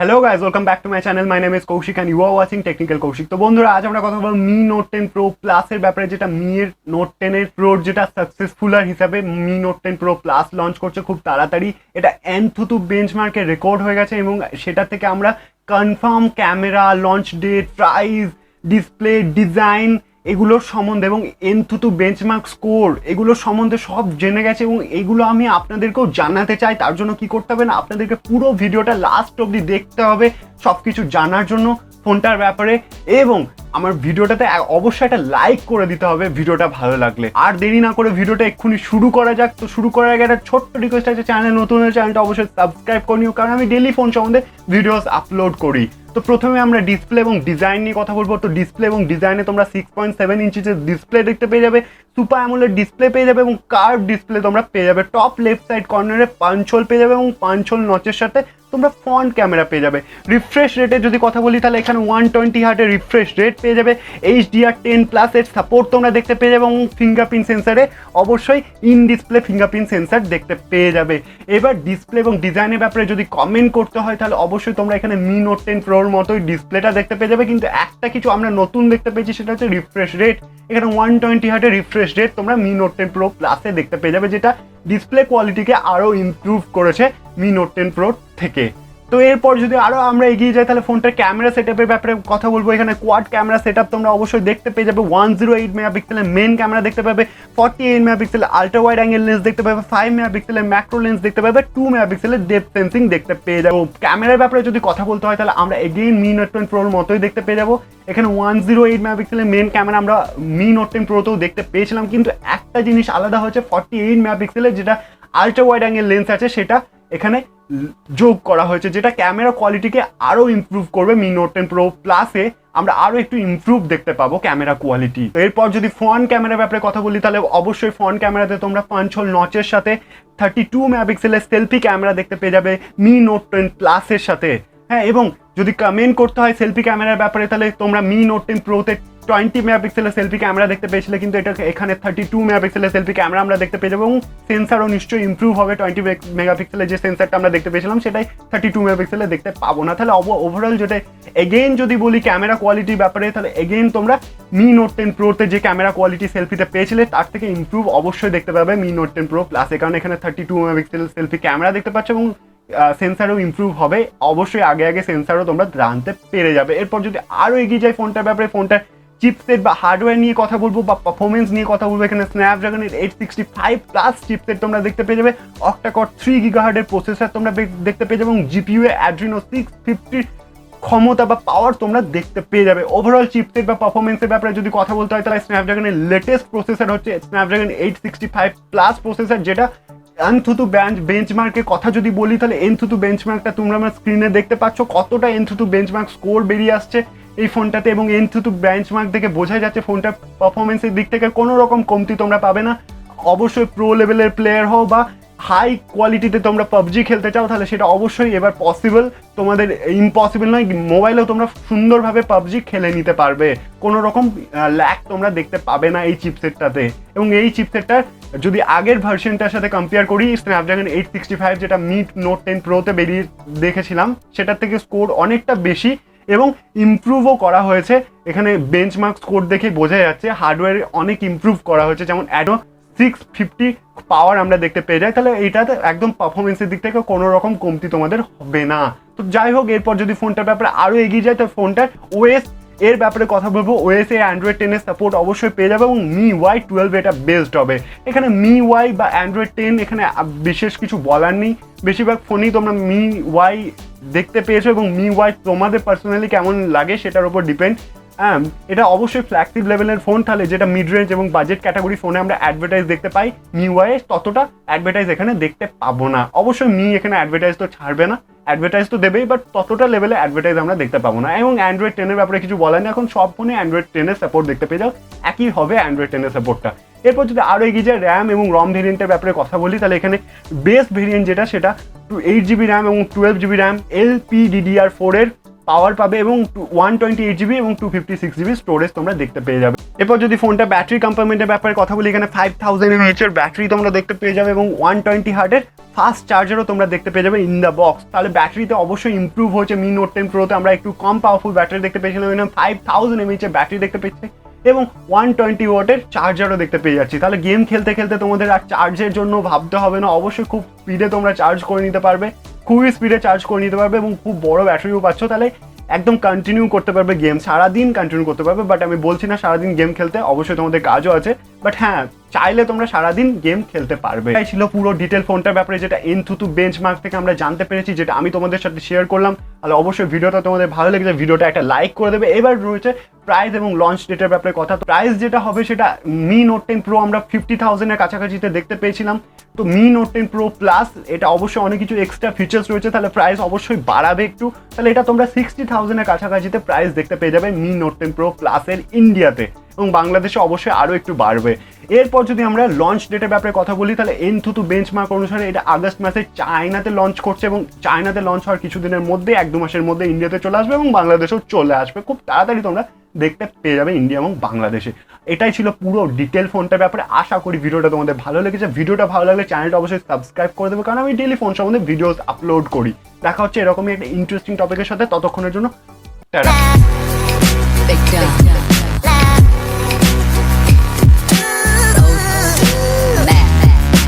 Hello guys, welcome back to my channel. My name is Kaushik and you are watching technical Kaushik. তো বন্ধুরা, আজ আমরা কথা বলবো মি নোট 10 প্রো প্লাসের ব্যাপারে, যেটা মি এর নোট 10 এর প্রোর যেটা সাকসেসফুলার হিসাবে me note 10 pro plus launch করছে খুব তাড়াতাড়ি। এটা এনথুতু বেঞ্চমার্কে রেকর্ড হয়ে গেছে এবং সেটা থেকে আমরা confirm camera, launch date, price, display, design এগুলোর সম্বন্ধে এবং এনথুতু বেঞ্চমার্ক স্কোর এগুলোর সম্বন্ধে সব জেনে গেছে এবং এগুলো আমি আপনাদেরকেও জানাতে চাই। তার জন্য কি করতে হবে না, আপনাদেরকে পুরো ভিডিওটা লাস্ট অবধি দেখতে হবে সব কিছু জানার জন্য ফোনটার ব্যাপারে, এবং আমার ভিডিওটাতে অবশ্যই একটা লাইক করে দিতে হবে ভিডিওটা ভালো লাগলে। আর দেরি না করে ভিডিওটা এক্ষুনি শুরু করা যাক। তো শুরু করার আগে একটা ছোট্ট রিকোয়েস্ট আছে, চ্যানেল নতুন হলে চ্যানেলটা অবশ্যই সাবস্ক্রাইব করে নিও, কারণ আমি ডেইলি ফোন সম্বন্ধে ভিডিওস আপলোড করি। তো প্রথমে আমরা ডিসপ্লে এবং ডিজাইন নিয়ে কথা বলবো। তো ডিসপ্লে এবং ডিজাইনে তোমরা 6.7 ইঞ্চির ডিসপ্লে দেখতে পেয়ে যাবে, সুপার অ্যামোলেড ডিসপ্লে পেয়ে যাবে এবং কার্ভ ডিসপ্লে তোমরা পেয়ে যাবে। টপ লেফট সাইড কর্নারে পাঞ্চ হোল পেয়ে যাবে এবং পাঞ্চ হোল নচের সাথে তোমরা ফ্রন্ট ক্যামেরা পেয়ে যাবে। রিফ্রেশ রেটের যদি কথা বলি তাহলে এখানে 120 হার্টের রিফ্রেশ রেট পেয়ে যাবে। HDR10+ এর সাপোর্ট তোমরা দেখতে পেয়ে যাবে এবং ফিঙ্গারপ্রিন্ট সেন্সারে অবশ্যই ইন ডিসপ্লে ফিঙ্গারপ্রিন্ট সেন্সার দেখতে পেয়ে যাবে। এবার ডিসপ্লে এবং ডিজাইনের ব্যাপারে যদি কমেন্ট করতে হয় তাহলে অবশ্যই তোমরা এখানে মি নোট 10 প্রোর মতোই ডিসপ্লেটা দেখতে পেয়ে যাবে, কিন্তু একটা কিছু আমরা নতুন দেখতে পেয়েছি, সেটা হচ্ছে রিফ্রেশ রেট। এখানে 120 হার্টের রিফ্রেশ রেট তোমরা মি নোট 10 প্রো প্লাসে দেখতে পেয়ে যাবে, যেটা ডিসপ্লে কোয়ালিটিকে আরও ইমপ্রুভ করেছে মি নোট 10 প্রো থেকে। তো এরপর যদি আরও আমরা এগিয়ে যাই তাহলে ফোনটার ক্যামেরা সেটআপের ব্যাপারে কথা বলবো। এখানে কোয়াড ক্যামেরা সেটআপ তোমরা অবশ্যই দেখতে পেয়ে যাবে। 108 মেগাপিক্সেলের মেন ক্যামেরা দেখতে পাবে, 48 মেগাপিক্সেলের আল্ট্রা ওয়াইড অ্যাঙ্গেল লেন্স দেখতে পাবে, 5 মেগাপিক্সেলের ম্যাক্রো লেন্স দেখতে পাবে, 2 মেগাপিক্সেলের ডেপথ সেন্সিং দেখতে পেয়ে যাবো। ক্যামেরার ব্যাপারে যদি কথা বলতে হয় তাহলে আমরা এগেইন মি নোট 10 প্রোর মতোই দেখতে পেয়ে যাবো। এখানে 108 মেগাপিক্সেলের মেন ক্যামেরা আমরা মি নোট 10 প্রোতেও দেখতে পেয়েছিলাম, কিন্তু একটা জিনিস আলাদা হচ্ছে, 48 মেগাপিক্সেলের যেটা আল্ট্রা ওয়াইড অ্যাঙ্গেল লেন্স আছে সেটা এখানে যোগ করা হয়েছে, যেটা ক্যামেরা কোয়ালিটিকে আরও ইমপ্রুভ করবে। মি নোট 10 প্রো প্লাসে আমরা আরও একটু ইমপ্রুভ দেখতে পাবো ক্যামেরা কোয়ালিটি। এরপর যদি ফ্রন্ট ক্যামেরার ব্যাপারে কথা বলি তাহলে অবশ্যই ফ্রন্ট ক্যামেরাতে তোমরা পাঞ্চ হোল নচের সাথে 32 মেগাপিক্সেলের সেলফি ক্যামেরা দেখতে পেয়ে যাবে মি নোট 10 প্লাসের সাথে। হ্যাঁ, এবং যদি কমেন্ট করতে হয় সেলফি ক্যামেরার ব্যাপারে তাহলে তোমরা মি নোট 10 প্রোতে 20 মেগাপিক্সেলের সেলফি ক্যামেরা দেখতে পেয়েছিলে, কিন্তু এটা এখানে 32 মেগাপিক্সেলের সেলফি ক্যামেরা আমরা দেখতে পেয়ে যাবো এবং সেন্সারও নিশ্চয়ই ইমপ্রুভ হবে। 20 মেগাপিক্সেলের যে সেন্সারটা আমরা দেখতে পেয়েছিলাম সেটাই 32 মেগাপিক্সেলে দেখতে পাবো না। তাহলে ওভারঅল যেটা এগেইন যদি বলি ক্যামেরা কোয়ালিটির ব্যাপারে, তাহলে এগেইন তোমরা মি নোট 10 প্রোতে যে ক্যামেরা কোয়ালিটি সেলফিতে পেয়েছিলে তার থেকে ইমপ্রুভ অবশ্যই দেখতে পাবে মি নোট 10 প্রো প্লাসে, কারণ এখানে 32 মেগাপিক্সেলের সেলফি ক্যামেরা দেখতে পাচ্ছ এবং সেন্সারও ইমপ্রুভ হবে। অবশ্যই আগে আগে সেন্সারও তোমরা জানতে পেরে যাবে। এরপর যদি আরও এগিয়ে যায় ফোনটার ব্যাপারে, ফোনটার চিপসেট বা হার্ডওয়্যার নিয়ে কথা বলবো বা পারফরমেন্স নিয়ে কথা বলবো। এখানে স্ন্যাপড্রাগনের 865+ চিপসেট তোমরা দেখতে পেয়ে যাবে, অক্টাকর 3 গিগাহার্টের প্রসেসর তোমরা দেখতে পেয়ে যাবে এবং জিপিইউ অ্যাড্রিনো 650 ক্ষমতা বা পাওয়ার তোমরা দেখতে পেয়ে যাবে। ওভারঅল চিপসেট বা পারফরমেন্সের ব্যাপারে যদি কথা বলতে হয় তাহলে স্ন্যাপড্রাগনের লেটেস্ট প্রসেসর হচ্ছে স্ন্যাপড্রাগন 865+ প্রসেসর, যেটা এনথুতু বেঞ্চমার্কের কথা যদি বলি তাহলে এনথুতু বেঞ্চমার্কটা তোমরা আমার স্ক্রিনে দেখতে পাচ্ছ, কতটা এনথুতু বেঞ্চমার্ক স্কোর বেরিয়ে আসছে এই ফোনটাতে, এবং এনথুতু বেঞ্চমার্ক থেকে বোঝাই যাচ্ছে ফোনটার পারফরমেন্সের দিক থেকে কোনো রকম কমতি তোমরা পাবে না। অবশ্যই প্রো লেভেলের প্লেয়ার হও বা হাই কোয়ালিটিতে তোমরা পাবজি খেলতে চাও তাহলে সেটা অবশ্যই এবার পসিবল, তোমাদের ইম্পসিবল নয়। মোবাইলেও তোমরা সুন্দরভাবে পাবজি খেলে নিতে পারবে, কোনো রকম ল্যাগ তোমরা দেখতে পাবে না এই চিপসেটটাতে। এবং এই চিপসেটটার যদি আগের ভার্সনটার সাথে কম্পেয়ার করি, স্ন্যাপড্রাগন 865 যেটা মি নোট 10 প্রোতে বেরিয়ে দেখেছিলাম সেটার থেকে স্কোর অনেকটা বেশি এবং ইমপ্রুভও করা হয়েছে। এখানে বেঞ্চমার্ক স্কোর দেখে বোঝা যাচ্ছে হার্ডওয়্যারে অনেক ইমপ্রুভ করা হয়েছে, যেমন অ্যাডো 650 পাওয়ার আমরা দেখতে পেয়ে যাই। তাহলে এইটাতে একদম পারফরমেন্সের দিক থেকে কোনো রকম কমতি তোমাদের হবে না। তো যাই হোক, এরপর যদি ফোনটার ব্যাপারে আরও এগিয়ে যায় তো ফোনটার ওএস এর ব্যাপারে কথা বলবো। ওএস এ অ্যান্ড্রয়েড 10 এর সাপোর্ট অবশ্যই পেয়ে যাবে এবং MIUI 12 এটা বেসড হবে। এখানে MIUI বা অ্যান্ড্রয়েড 10 এখানে বিশেষ কিছু বলার নেই, বেশিরভাগ ফোনেই তোমরা MIUI দেখতে পেয়েছো এবং MIUI তোমাদের পার্সোনালি কেমন লাগে সেটার উপর ডিপেন্ড। এটা অবশ্যই ফ্ল্যাগশিপ লেভেলের ফোন, তাহলে যেটা মিড রেঞ্জ এবং বাজেট ক্যাটাগরি ফোনে আমরা অ্যাডভার্টাইজ দেখতে পাই, MIUI ততটা অ্যাডভার্টাইজ এখানে দেখতে পাবো না। অবশ্যই এখানে অ্যাডভার্টাইজ তো ছাড়বে না, অ্যাডভার্টাইজ তো দেবেই, বাট ততটা লেভেলে অ্যাডভার্টাইজ আমরা দেখতে পাবো না। এবং অ্যান্ড্রয়েড 10 এর ব্যাপারে কিছু বলার নেই, এখন সব ফোনে অ্যান্ড্রয়েড 10 এর সাপোর্ট দেখতে পেয়ে যাও, একই হবে অ্যান্ড্রয়েড 10 এর সাপোর্টটা। এরপর যদি আরও এগিয়ে যায় র্যাম এবং রম ভেরিয়েন্টের ব্যাপারে কথা বলি তাহলে এখানে বেস ভেরিয়েন্ট যেটা সেটা 8GB র্যাম এবং 12GB র্যাম LPDDR4 এর পাওয়ার পাবে এবং 128GB এবং 256GB স্টোরেজ তোমরা দেখতে পেয়ে যাবে। এরপর যদি ফোনটা ব্যাটারি কম্পার্টমেন্টের ব্যাপারে কথা বলি, এখানে 5000 mAh এর ব্যাটারি তোমরা দেখতে পেয়ে যাবে এবং 120 হার্টের ফাস্ট চার্জারও তোমরা দেখতে পেয়ে যাবে ইন দ্য বক্স। তাহলে ব্যাটারিতে অবশ্যই ইমপ্রুভ হয়েছে। মি নোট 10 প্রোতে আমরা একটু কম পাওয়ারফুল ব্যাটারি দেখতে পেয়েছিলাম, এখানে 5000 mAh এর ব্যাটারি দেখতে পেয়েছি এবং 120 ওয়াটের চার্জারও দেখতে পেয়ে যাচ্ছি। তাহলে গেম খেলতে খেলতে তোমাদের আর চার্জের জন্য ভাবতে হবে না, অবশ্যই খুব স্পিডে তোমরা চার্জ করে নিতে পারবে, খুবই স্পিডে চার্জ করে নিতে পারবে এবং খুব বড় ব্যাটারিও পাচ্ছ। তাহলে একদম কন্টিনিউ করতে পারবে গেম, সারাদিন কন্টিনিউ করতে পারবে। বাট আমি বলছি না সারাদিন গেম খেলতে, অবশ্যই তোমাদের কাজও আছে, বাট হ্যাঁ চাইলে তোমরা সারাদিন গেম খেলতে পারবে। এটাই ছিল পুরো ডিটেল ফোনটার ব্যাপারে, যেটা এনথুতু বেঞ্চমার্ক থেকে আমরা জানতে পেরেছি, যেটা আমি তোমাদের সাথে শেয়ার করলাম। তাহলে অবশ্যই ভিডিওটা তোমাদের ভালো লেগেছে, ভিডিওটা একটা লাইক করে দেবে। এবার রয়েছে প্রাইস এবং লঞ্চ ডেটের ব্যাপারে কথা। তো প্রাইস যেটা হবে সেটা মি নোট 10 প্রো আমরা 50,000 এর কাছাকাছিতে দেখতে পেয়েছিলাম। তো মি নোট 10 প্রো প্লাস এটা অবশ্যই অনেক কিছু এক্সট্রা ফিচার্স রয়েছে, তাহলে প্রাইস অবশ্যই বাড়াবে একটু। তাহলে এটা তোমরা 60,000 এর কাছাকাছিতে প্রাইস দেখতে পেয়ে যাবে মি নোট 10 প্রো প্লাসের ইন্ডিয়াতে, এবং বাংলাদেশে অবশ্যই আরও একটু বাড়বে। এরপর যদি আমরা লঞ্চ ডেটের ব্যাপারে কথা বলি, তাহলে এনথুতু বেঞ্চমার্ক অনুসারে এটা আগস্ট মাসে চায়নাতে লঞ্চ করছে এবং চায়নাতে লঞ্চ হওয়ার কিছুদিনের মধ্যে 1-2 মাসের মধ্যে ইন্ডিয়াতে চলে আসবে এবং বাংলাদেশেও চলে আসবে। খুব তাড়াতাড়ি তোমরা দেখতে পেয়ে যাবে ইন্ডিয়া এবং বাংলাদেশে। এটাই ছিল পুরো ডিটেল ফোনটার ব্যাপারে। আশা করি ভিডিওটা তোমাদের ভালো লেগেছে। ভিডিওটা ভালো লাগলে চ্যানেলটা অবশ্যই সাবস্ক্রাইব করে দেবে, কারণ আমি ডেইলি ফোন সম্বন্ধে ভিডিওস আপলোড করি। দেখা হচ্ছে এরকমই একটা ইন্টারেস্টিং টপিকের সাথে, ততক্ষণের জন্য টাটা।